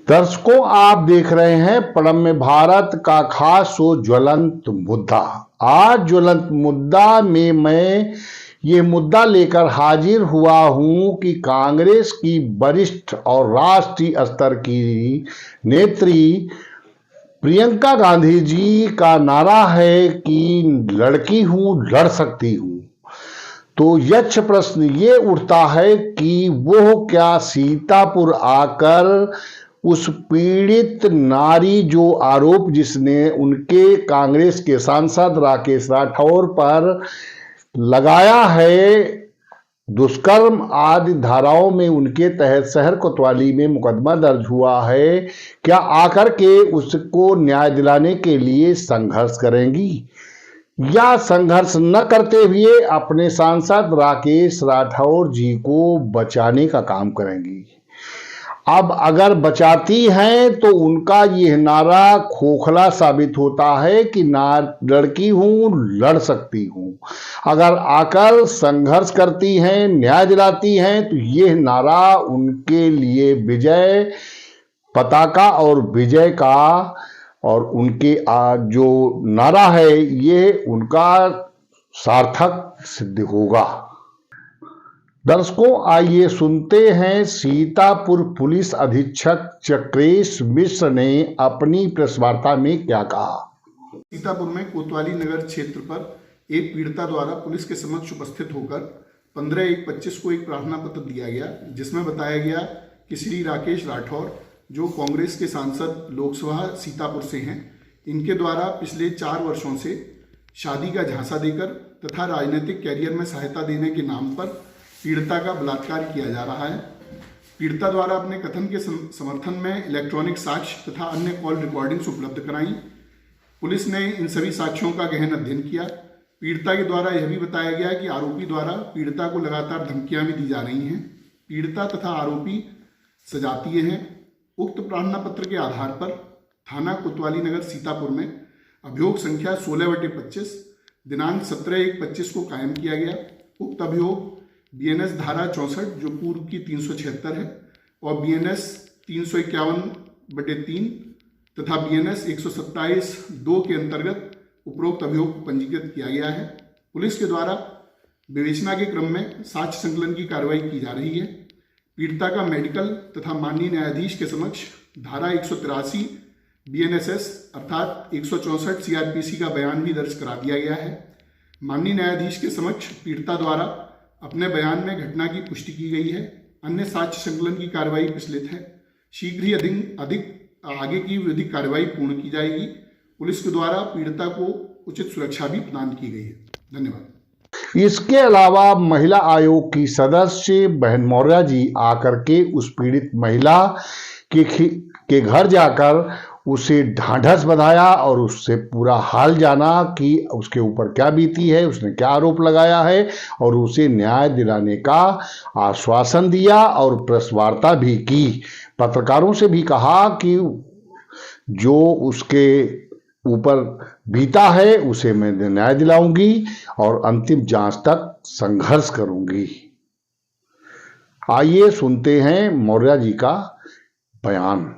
दर्शकों, आप देख रहे हैं पड़म भारत का खास शो ज्वलंत मुद्दा। आज ज्वलंत मुद्दा में मैं ये मुद्दा लेकर हाजिर हुआ हूं कि कांग्रेस की वरिष्ठ और राष्ट्रीय स्तर की नेत्री प्रियंका गांधी जी का नारा है कि लड़की हूं, लड़ सकती हूं। तो यक्ष प्रश्न ये उठता है कि वो क्या सीतापुर आकर उस पीड़ित नारी जो आरोप जिसने उनके कांग्रेस के सांसद राकेश राठौर पर लगाया है, दुष्कर्म आदि धाराओं में उनके तहत शहर कोतवाली में मुकदमा दर्ज हुआ है, क्या आकर के उसको न्याय दिलाने के लिए संघर्ष करेंगी या संघर्ष न करते हुए अपने सांसद राकेश राठौर जी को बचाने का काम करेंगी? अब अगर बचाती हैं तो उनका यह नारा खोखला साबित होता है कि लड़की हूं, लड़ सकती हूं। अगर आकर संघर्ष करती हैं, न्याय दिलाती हैं, तो यह नारा उनके लिए विजय पताका और विजय का और उनके जो नारा है ये उनका सार्थक सिद्ध होगा। दर्शकों, आइए सुनते हैं सीतापुर पुलिस अधीक्षक चक्रेश मिश्र ने अपनी प्रेस वार्ता में क्या कहा। सीतापुर में कोतवाली नगर क्षेत्र पर एक पीड़िता द्वारा पुलिस के समक्ष उपस्थित होकर 15/1/25 को एक प्रार्थना पत्र दिया गया, जिसमें बताया गया कि श्री राकेश राठौर जो कांग्रेस के सांसद लोकसभा सीतापुर से हैं, इनके द्वारा पिछले 4 वर्षों से शादी का झांसा देकर तथा राजनीतिक कैरियर में सहायता देने के नाम पर पीड़िता का बलात्कार किया जा रहा है। पीड़िता द्वारा अपने कथन के समर्थन में इलेक्ट्रॉनिक साक्ष्य तथा अन्य कॉल रिकॉर्डिंग्स उपलब्ध कराई। पुलिस ने इन सभी साक्ष्यों का गहन अध्ययन किया। पीड़िता के द्वारा यह भी बताया गया कि आरोपी द्वारा पीड़िता को लगातार धमकियां भी दी जा रही हैं। पीड़िता तथा आरोपी सजातीय हैं। उक्त प्रार्थना पत्र के आधार पर थाना कोतवाली नगर सीतापुर में अभियोग संख्या 16/25 दिनांक 17/1/25 को कायम किया गया। उक्त अभियोग BNS धारा 64 जो पूर्व की 376 है और BNS 351/3 तथा BNS 127(2) के अंतर्गत उपरोक्त अभियोग को पंजीकृत किया गया है। पुलिस के द्वारा विवेचना के क्रम में साक्ष्य संकलन की कार्रवाई की जा रही है। पीड़िता का मेडिकल तथा माननीय न्यायाधीश के समक्ष धारा 183 BNSS अर्थात 164 CRPC का बयान भी दर्ज करा दिया गया है। माननीय न्यायाधीश के समक्ष पीड़िता द्वारा अपने बयान में घटना की पुष्टि की गई है। अन्य साक्ष्य संकलन की कार्रवाई प्रचलित है। शीघ्र ही अधिक आगे की विधिक कार्रवाई पूर्ण की जाएगी। पुलिस के द्वारा पीड़िता को उचित सुरक्षा भी प्रदान की गई है। धन्यवाद। इसके अलावा महिला आयोग की सदस्य बहन मौर्य जी आकर के उस पीड़ित महिला के घर जाकर उसे ढांढस बंधाया और उससे पूरा हाल जाना कि उसके ऊपर क्या बीती है, उसने क्या आरोप लगाया है और उसे न्याय दिलाने का आश्वासन दिया और प्रेस वार्ता भी की। पत्रकारों से भी कहा कि जो उसके ऊपर बीता है उसे मैं न्याय दिलाऊंगी और अंतिम जांच तक संघर्ष करूंगी। आइए सुनते हैं मौर्य जी का बयान।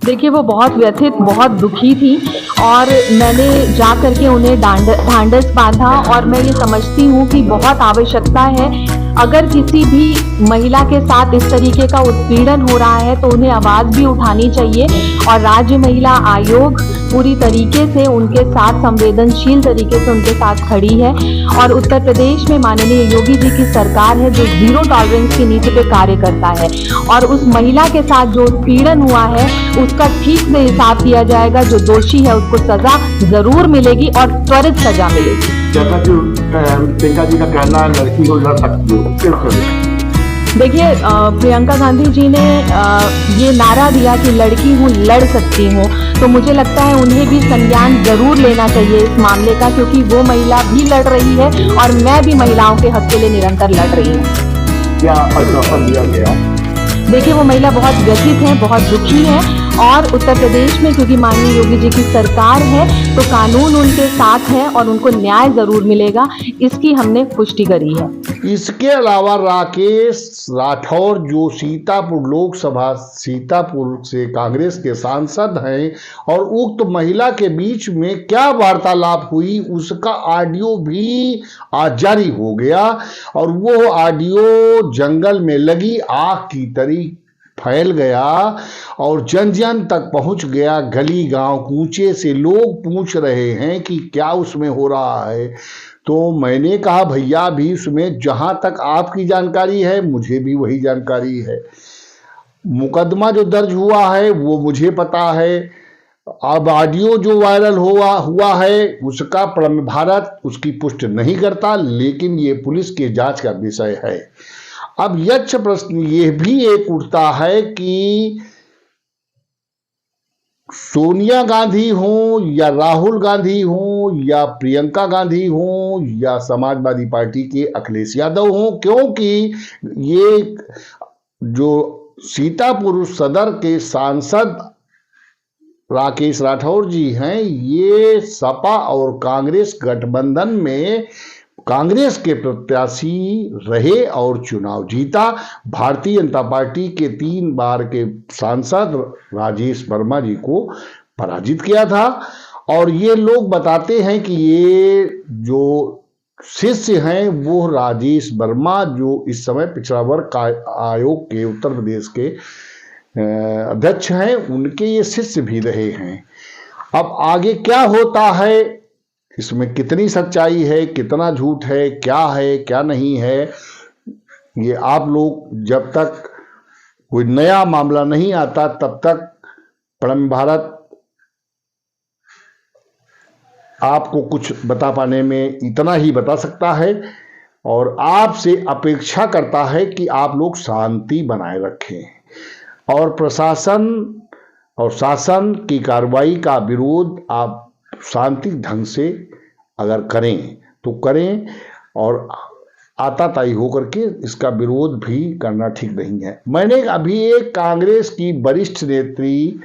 देखिए, वो बहुत व्यथित, बहुत दुखी थी और मैंने जा करके उन्हें ढांढस बांधा और मैं ये समझती हूँ कि बहुत आवश्यकता है, अगर किसी भी महिला के साथ इस तरीके का उत्पीड़न हो रहा है तो उन्हें आवाज़ भी उठानी चाहिए और राज्य महिला आयोग पूरी तरीके से उनके साथ संवेदनशील तरीके से उनके साथ खड़ी है। और उत्तर प्रदेश में माननीय योगी जी की सरकार है जो 0 टॉलरेंस की नीति पे कार्य करता है और उस महिला के साथ जो उत्पीड़न हुआ है उसका ठीक से हिसाब दिया जाएगा। जो दोषी है उसको सजा जरूर मिलेगी और त्वरित सजा मिलेगी। जैसा कि प्रियंका जी का कहना है लड़की को लड़ सकती हो। देखिए, प्रियंका गांधी जी ने ये नारा दिया कि लड़की हूँ, लड़ सकती हूँ, तो मुझे लगता है उन्हें भी संज्ञान जरूर लेना चाहिए इस मामले का, क्योंकि वो महिला भी लड़ रही है और मैं भी महिलाओं के हक के लिए निरंतर लड़ रही हूँ। क्या आश्वासन दिया गया? देखिए, वो महिला बहुत व्यथित है, बहुत दुखी है और उत्तर प्रदेश में क्योंकि माननीय योगी जी की सरकार है तो कानून उनके साथ है और उनको न्याय जरूर मिलेगा, इसकी हमने पुष्टि करी है। इसके अलावा राकेश राठौर जो सीतापुर से कांग्रेस के सांसद हैं और उक्त महिला के बीच में क्या वार्तालाप हुई उसका ऑडियो भी आज जारी हो गया और वो ऑडियो जंगल में लगी आग की तरह फैल गया और जन जन तक पहुंच गया। गली गांव कूचे से लोग पूछ रहे हैं कि क्या उसमें हो रहा है। तो मैंने कहा भैया भी उसमें जहां तक आपकी जानकारी है मुझे भी वही जानकारी है। मुकदमा जो दर्ज हुआ है वो मुझे पता है। अब ऑडियो जो वायरल हुआ है उसका प्रलम्ब भारत उसकी पुष्टि नहीं करता, लेकिन ये पुलिस के जांच का विषय है। अब यक्ष प्रश्न ये भी एक उठता है कि सोनिया गांधी हो या राहुल गांधी हो या प्रियंका गांधी हो या समाजवादी पार्टी के अखिलेश यादव हो, क्योंकि ये जो सीतापुर सदर के सांसद राकेश राठौर जी हैं ये सपा और कांग्रेस गठबंधन में कांग्रेस के प्रत्याशी रहे और चुनाव जीता। भारतीय जनता पार्टी के 3 बार के सांसद राजेश वर्मा जी को पराजित किया था और ये लोग बताते हैं कि ये जो शिष्य हैं वो राजेश वर्मा जो इस समय पिछड़ा वर्ग आयोग के उत्तर प्रदेश के अध्यक्ष हैं उनके ये शिष्य भी रहे हैं। अब आगे क्या होता है, इसमें कितनी सच्चाई है, कितना झूठ है क्या नहीं है, ये आप लोग जब तक कोई नया मामला नहीं आता तब तक प्रलम्ब भारत आपको कुछ बता पाने में इतना ही बता सकता है और आपसे अपेक्षा करता है कि आप लोग शांति बनाए रखें और प्रशासन और शासन की कार्रवाई का विरोध आप शांति ढंग से अगर करें तो करें और आताताई होकर के इसका विरोध भी करना ठीक नहीं है। मैंने अभी एक कांग्रेस की वरिष्ठ नेत्री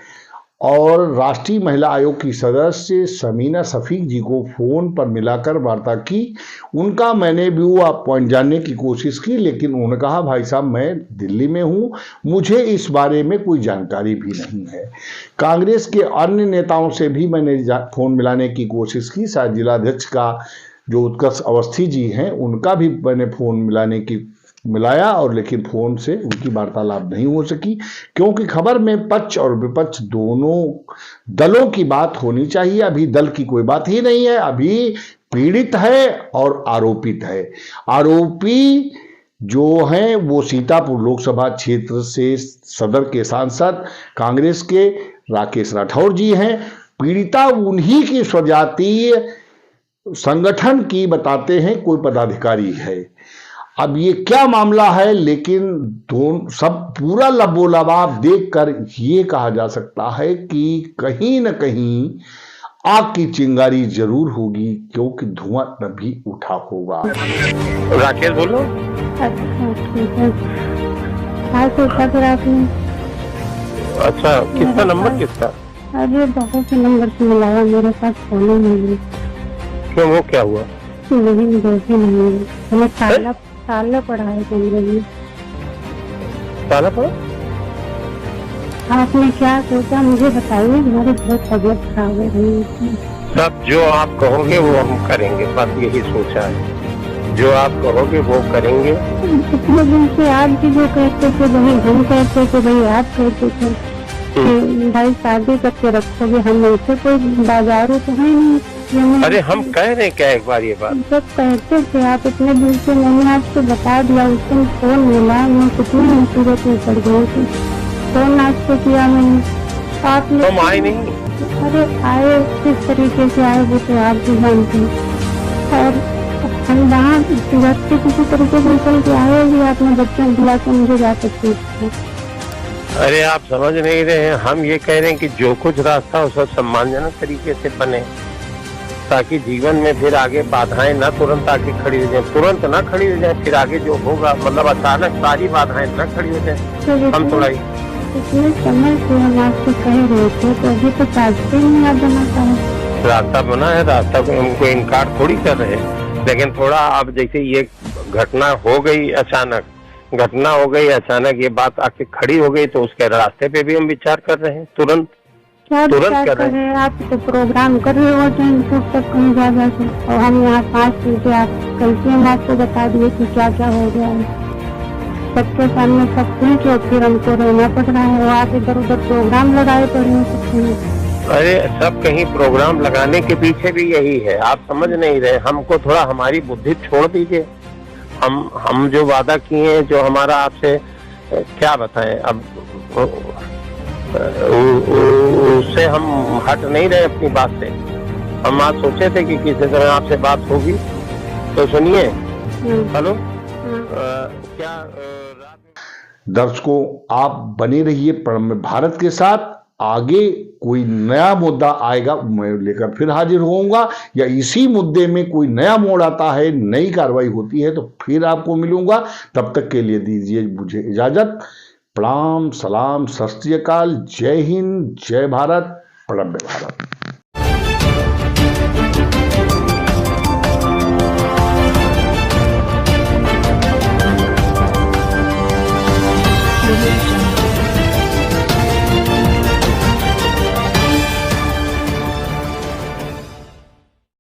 और राष्ट्रीय महिला आयोग की सदस्य समीना शफीक जी को फोन पर मिलाकर वार्ता की। उनका मैंने व्यू पॉइंट जानने की कोशिश की, लेकिन उन्होंने कहा भाई साहब मैं दिल्ली में हूं, मुझे इस बारे में कोई जानकारी भी नहीं है। कांग्रेस के अन्य नेताओं से भी मैंने फोन मिलाने की कोशिश की, शायद जिलाध्यक्ष का जो उत्कर्ष अवस्थी जी हैं उनका भी मैंने फोन मिलाया और लेकिन फोन से उनकी वार्तालाप नहीं हो सकी, क्योंकि खबर में पक्ष और विपक्ष दोनों दलों की बात होनी चाहिए। अभी दल की कोई बात ही नहीं है, अभी पीड़ित है और आरोपित है। आरोपी जो हैं वो सीतापुर लोकसभा क्षेत्र से सदर के सांसद कांग्रेस के राकेश राठौर जी हैं। पीड़िता उन्हीं की स्वजातीय संगठन की बताते हैं कोई पदाधिकारी है। अब ये क्या मामला है, लेकिन सब पूरा लबोलबाब देखकर ये कहा जा सकता है कि कहीं न कहीं आग की चिंगारी जरूर होगी, क्योंकि धुआं तभी उठा होगा। राकेश बोलो। अच्छा, किसका नंबर किसका? अरे बहुत से नंबर से मिलाया, मेरे पास फोन नहीं। क्यों, वो क्या हुआ? नहीं देखे नहीं, हमें साला पड़ा है कमरे। साला पड़ा? आपने क्या सोचा मुझे बताइए, हमारी बहुत तबीयत खराब है रही। सब जो आप कहोगे वो हम करेंगे, बस यही सोचा है। जो आप कहोगे वो करेंगे। इतने दिन से आप भी जो कहते थे वही हम कहते थे, वही आप कहते थे कि भाई शादी करके रखोगे, हम ऐसे कोई बाजारों तो है नहीं। अरे हम कह रहे क्या एक बार ये बात? जब कहते थे आप इतने दिन से, मैंने आपको बता दिया, उस दिन फोन मिला, मैं कितनी मुसीबत में पड़ गई थी। फोन आपको किया मैंने, आपने तुम आए नहीं? अरे आए, किस तरीके से आए वो तो आप भी जानते हैं। और हम वहाँ घर से किसी तरीके से निकल के आए भी, आपने बच्चों बुला के मुझे जा सकते थे। अरे आप समझ नहीं रहे हैं, हम ये कह रहे हैं कि जो कुछ रास्ता हो सब सम्मानजनक तरीके से बने, ताकि जीवन में फिर आगे बाधाएं न तुरंत आके खड़ी हो जाए, तुरंत ना खड़ी हो जाए, फिर आगे जो होगा मतलब अचानक सारी बाधाएं न खड़ी हो जाए। हम थोड़ा इतने समय से हम आपसे कह रहे थे तो अभी तो चाहते नहीं आप बना पाए। रास्ता बना है, रास्ता को हमको इनकार थोड़ी कर रहे हैं, लेकिन थोड़ा अब जैसे ये घटना हो गई अचानक ये बात आके खड़ी हो गई, तो उसके रास्ते पे भी हम विचार कर रहे हैं तुरंत क्या कर कर रहे हैं आप? तो प्रोग्राम कर रहे हो जैनपुर तक कहीं जा के, और हम यहाँ 5 मिनट आप कल से हम आपको बता दिए कि क्या क्या हो गया है। सबके सामने सब सुन के फिर हमको रहना पड़ रहा है। वो आप इधर उधर प्रोग्राम लगाए पड़े हैं सकते हैं। अरे सब कहीं प्रोग्राम लगाने के पीछे भी यही है, आप समझ नहीं रहे। हमको थोड़ा हमारी बुद्धि छोड़ दीजिए। हम जो वादा किए हैं, जो हमारा आपसे क्या बताएं, अब उससे हम हट नहीं रहे अपनी बात से। हम आज सोचे थे कि किसी तरह आपसे बात होगी, तो सुनिए। हेलो, क्या दर्शकों, आप बने रहिए प्रलम्ब भारत के साथ। आगे कोई नया मुद्दा आएगा, मैं लेकर फिर हाजिर होऊंगा, या इसी मुद्दे में कोई नया मोड़ आता है, नई कार्रवाई होती है, तो फिर आपको मिलूंगा। तब तक के लिए दीजिए मुझे इजाजत। प्रणाम, सलाम, सत श्री अकाल, जय हिंद, जय भारत, प्रलम्ब भारत।